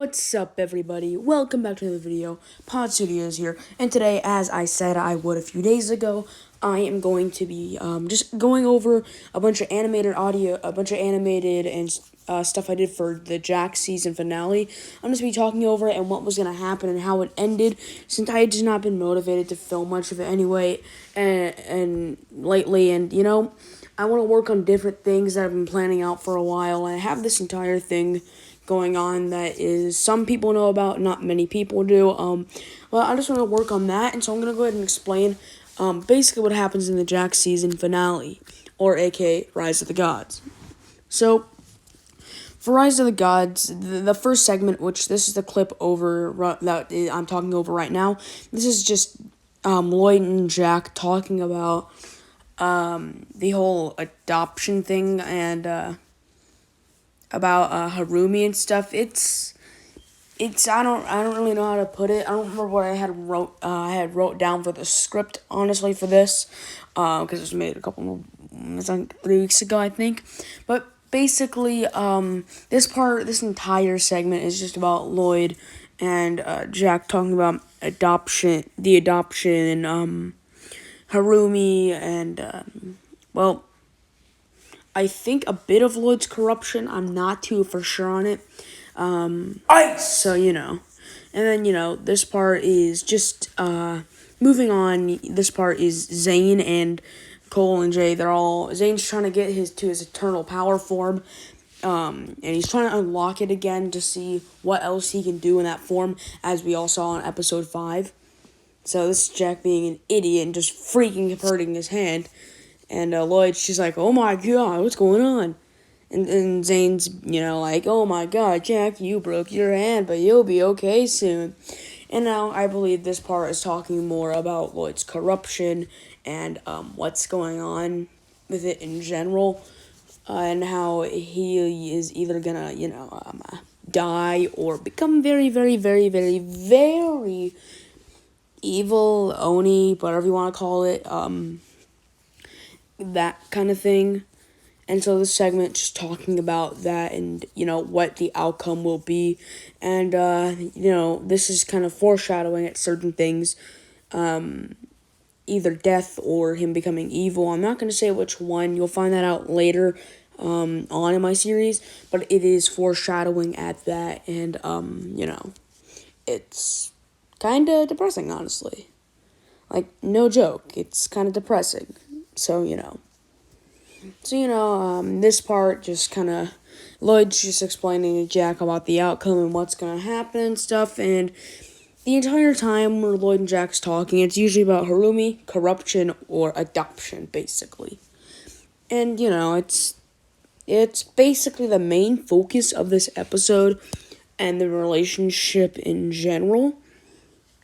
What's up, everybody? Welcome back to the video. Pod Studios here, and today, as I said I would a few days ago, I am going to be just going over a bunch of animated audio, a bunch of animated and stuff I did for the Jack season finale. I'm just be talking over it and what was gonna happen and how it ended, since I had just not been motivated to film much of it anyway, and lately, and I want to work on different things that I've been planning out for a while. I have this entire thing going on that is some people know about, not many people do. Well, I just want to work on that, and so I'm gonna go ahead and explain basically what happens in the Jack season finale, or aka Rise of the Gods. So, for Rise of the Gods, the first segment, which this is the clip over that I'm talking over right now. This is just Lloyd and Jack talking about the whole adoption thing and about Harumi and stuff. It's I don't really know how to put it. I don't remember what I had wrote down for the script, honestly, for this, because it was made it's like 3 weeks ago, I think. But basically, this entire segment is just about Lloyd and Jack talking about the adoption, Harumi, and well, I think a bit of Lloyd's corruption. I'm not too for sure on it. So, and then, this part is just, moving on. This part is Zane and Cole and Jay. Zane's trying to get to his eternal power form, and he's trying to unlock it again to see what else he can do in that form, as we all saw in episode 5. So this is Jack being an idiot and just freaking hurting his hand. And Lloyd's just like, oh my god, what's going on? And Zane's, like, oh my god, Jack, you broke your hand, but you'll be okay soon. And now I believe this part is talking more about Lloyd's corruption and what's going on with it in general. And how he is either gonna, die or become very, very, very, very, very evil, Oni, whatever you want to call it, that kind of thing. And so this segment just talking about that and, what the outcome will be. And, this is kind of foreshadowing at certain things, either death or him becoming evil. I'm not going to say which one. You'll find that out later on in my series. But it is foreshadowing at that. And, it's kind of depressing, honestly. Like, no joke. It's kind of depressing. So, this part just kind of, Lloyd's just explaining to Jack about the outcome and what's going to happen and stuff, and the entire time where Lloyd and Jack's talking, it's usually about Harumi, corruption, or adoption, basically. And, it's basically the main focus of this episode and the relationship in general,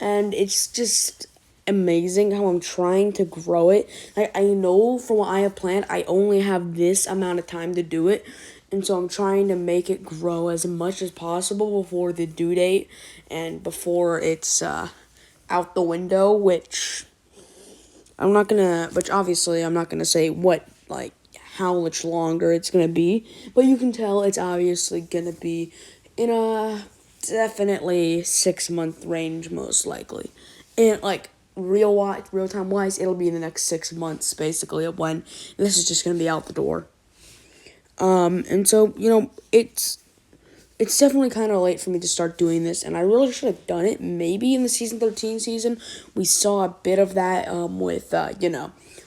and it's just amazing how I'm trying to grow it. I know from what I have planned, I only have this amount of time to do it, and so I'm trying to make it grow as much as possible before the due date and before it's out the window, which obviously I'm not gonna say how much longer it's gonna be, but you can tell it's obviously gonna be in a definitely 6-month range, most likely. And real time wise, it'll be in the next 6 months, basically, of when this is just gonna be out the door. And so, it's definitely kind of late for me to start doing this, and I really should have done it maybe in the season 13 season. We saw a bit of that, with,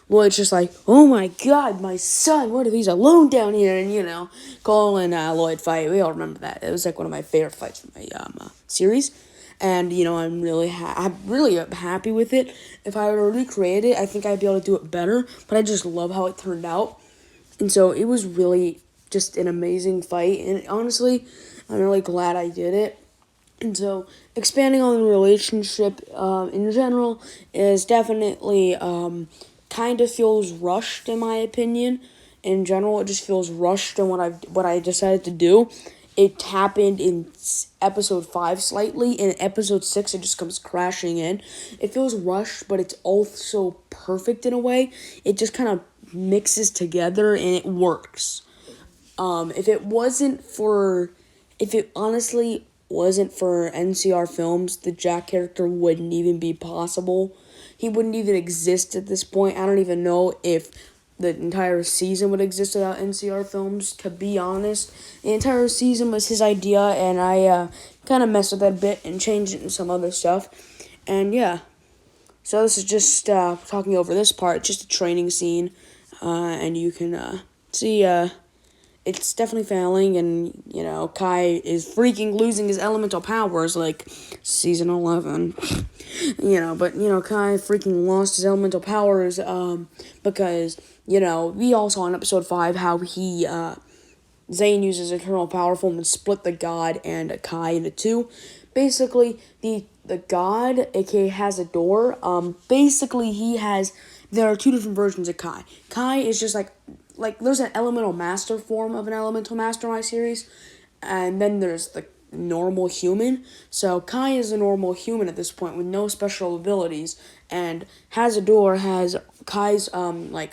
Lloyd's just like, oh my god, my son, what if he's alone down here? And, Cole and Lloyd fight. We all remember that. It was, one of my favorite fights from my, series. And, I'm really happy with it. If I were to recreate it, I think I'd be able to do it better. But I just love how it turned out. And so it was really just an amazing fight. And honestly, I'm really glad I did it. And so expanding on the relationship in general is definitely kind of feels rushed, in my opinion. In general, it just feels rushed in what I decided to do. It happened in episode 5 slightly. In episode 6, it just comes crashing in. It feels rushed, but it's also perfect in a way. It just kind of mixes together, and it works. If it honestly, wasn't for NCR films, the Jack character wouldn't even be possible. He wouldn't even exist at this point. I don't even know if the entire season would exist without NCR films, to be honest. The entire season was his idea, and I kind of messed with that a bit and changed it into some other stuff. And yeah, so this is just talking over this part, just a training scene, and you can see it's definitely failing, and, Kai is freaking losing his elemental powers, like, season 11. But, Kai freaking lost his elemental powers, because, we all saw in episode 5 how Zane uses Eternal Power Form and split the God and Kai into two. Basically, the God, aka Hazador, there are two different versions of Kai. Kai is just like there's an elemental master form of an elemental master in my series, and then there's the normal human. So Kai is a normal human at this point with no special abilities, and Hazador has Kai's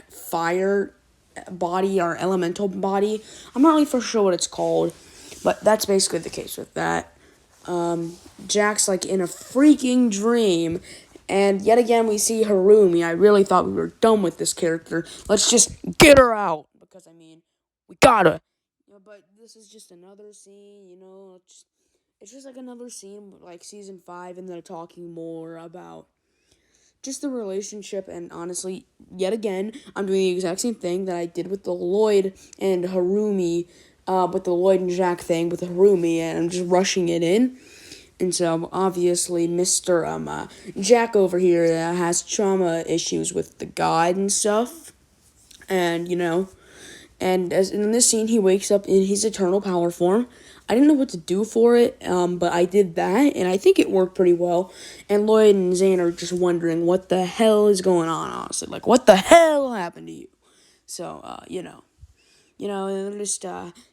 fire body or elemental body. I'm not really for sure what it's called, but that's basically the case with that. Jack's like in a freaking dream, and yet again we see Harumi. I really thought we were done with this character. Let's just get her out, because we gotta. But this is just another scene, it's just like another scene like season 5, and they're talking more about just the relationship. And honestly, yet again, I'm doing the exact same thing that I did with the Lloyd and Harumi, with the Lloyd and Jack thing with Harumi, and I'm just rushing it in. And so, obviously, Mr. Jack over here has trauma issues with the God and stuff. And, and as in this scene, he wakes up in his eternal power form. I didn't know what to do for it, but I did that, and I think it worked pretty well. And Lloyd and Zane are just wondering what the hell is going on, honestly. Like, what the hell happened to you? So, and they're just,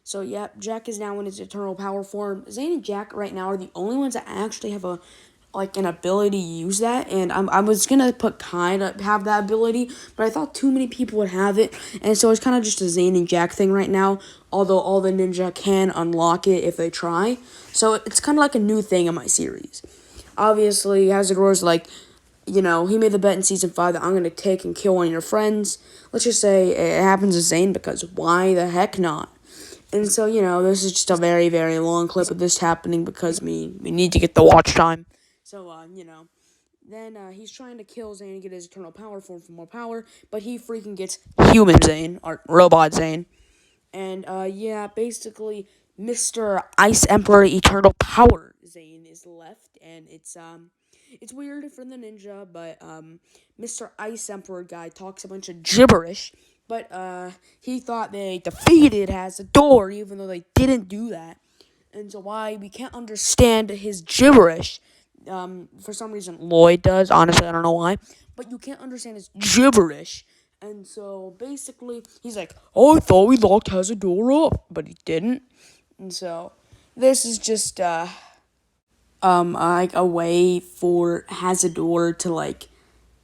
so yeah, Jack is now in his eternal power form. Zane and Jack right now are the only ones that actually have an ability to use that, and I was gonna put Kai to have that ability, but I thought too many people would have it, and so it's kind of just a Zane and Jack thing right now, although all the ninja can unlock it if they try, so it's kind of like a new thing in my series. Obviously, Hazardor's like, he made the bet in season 5 that I'm going to take and kill one of your friends. Let's just say it happens to Zane, because why the heck not? And so, this is just a very, very long clip of this happening, because we need to get the watch time. So, then he's trying to kill Zane and get his eternal power form for more power, but he freaking gets human Zane, or robot Zane. And, basically, Mr. Ice Emperor Eternal Power Zane is left, and it's weird for the ninja, but, Mr. Ice Emperor guy talks a bunch of gibberish, but, he thought they defeated Hazador, even though they didn't do that. And so why we can't understand his gibberish, for some reason Lloyd does, honestly, I don't know why, but you can't understand his gibberish. And so, basically, he's like, oh, I thought we locked Hazador up, but he didn't. And so, this is just, like, a way for Hazador to,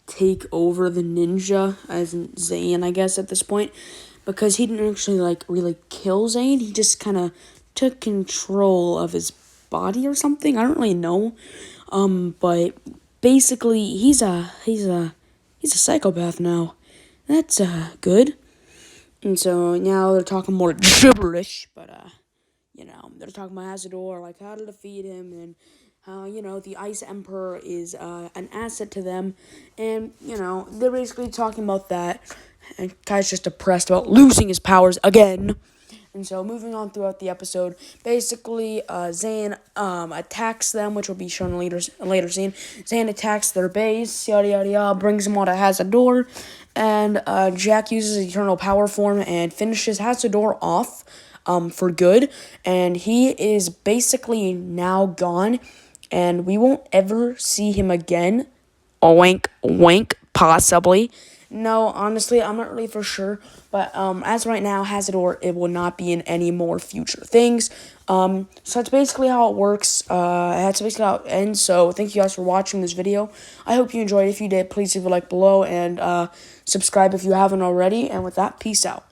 take over the ninja, as in Zane, I guess, at this point. Because he didn't actually, really kill Zane. He just kind of took control of his body or something. I don't really know. But basically, he's a psychopath now. That's, good. And so now they're talking more gibberish, but, they're talking about Hazador, like how to defeat him, and how, the Ice Emperor is, an asset to them, and, they're basically talking about that, and Kai's just depressed about losing his powers again. And so, moving on throughout the episode, basically, Zane, attacks them, which will be shown in a later scene. Zane attacks their base, yada yada yada, brings them all to Hazador, and, Jack uses Eternal Power Form and finishes Hazador off, for good, and he is basically now gone, and we won't ever see him again. Wink, wink, possibly. No, honestly, I'm not really for sure. But as right now, Hazador, it will not be in any more future things. So that's basically how it works. That's basically how it ends. So thank you guys for watching this video. I hope you enjoyed. If you did, please leave a like below and subscribe if you haven't already. And with that, peace out.